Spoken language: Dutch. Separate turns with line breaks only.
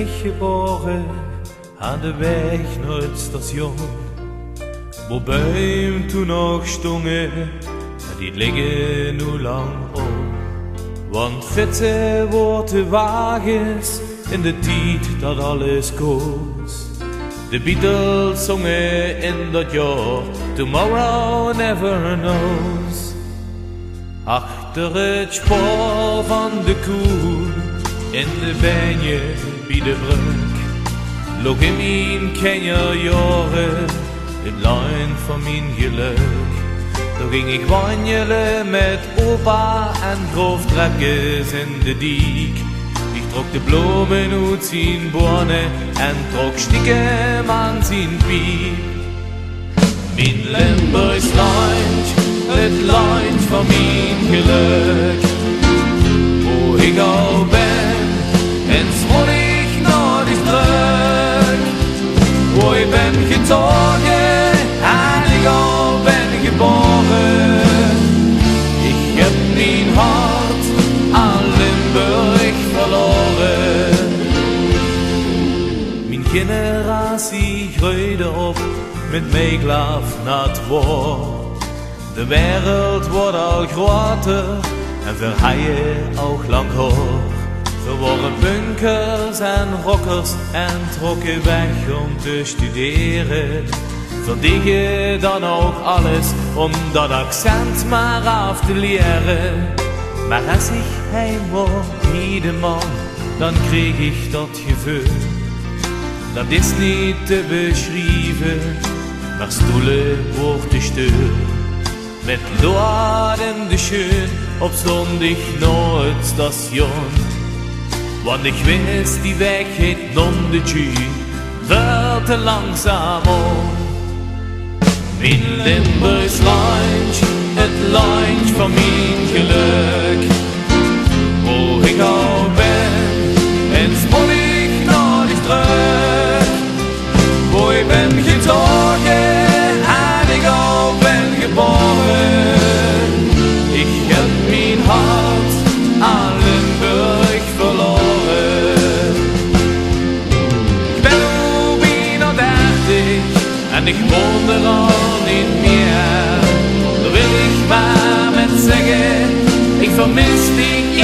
ich geboren an der Weg naar het station. Wo Bäume toen nog stongen, die liggen nu lang op. Want fitte wordt de wagens in de tijd dat alles koos. De Beatles zongen in dat jaar, Tomorrow Never Knows. Achter het spoor van de koe, in de benje bij de brug, loog in mijn kinderjaren het lijn van mijn geluk. Toen ging ik wandelen met opa en groof trekjes in de diek. Ik trok de bloemen uit zijn bonen en trok stiekem aan zijn piep. Mijn Limburgs lijntje, het lijntje van mijn geluk. Wo ik al ben, en schoon ik nooit terug. Wo ik ben getogen, en ik al ben geboren. Ik heb mijn hart aan Limburg verloren. Mijn generatie groeide op met meeklaaf naar het woord. De wereld wordt al groter en verheien ook lang hoog. We worden punkers en rockers en trokken weg om te studeren. Verdigen dan ook alles om dat accent maar af te leren. Maar als ik heim word, ieder man, dan kreeg ik dat gevoel. Dat is niet te beschrijven, maar stoelen wordt te stil. Met loaden de schön op zondag naar het station. Want ik wist die weg heet non de tjie, wel te langzaam om. Mijn Limburgs lijntje, het lijntje van mijn geluk. Wo ik al ben, en spoor ik nooit terug. Wo ik ben getogen, en ik al ben geboren. Ik heb mijn hart aan Limburg verloren. Ik ben nu bijna 30 en ik woon er al niet meer. Daar wil ik maar met zeggen, ik vermis die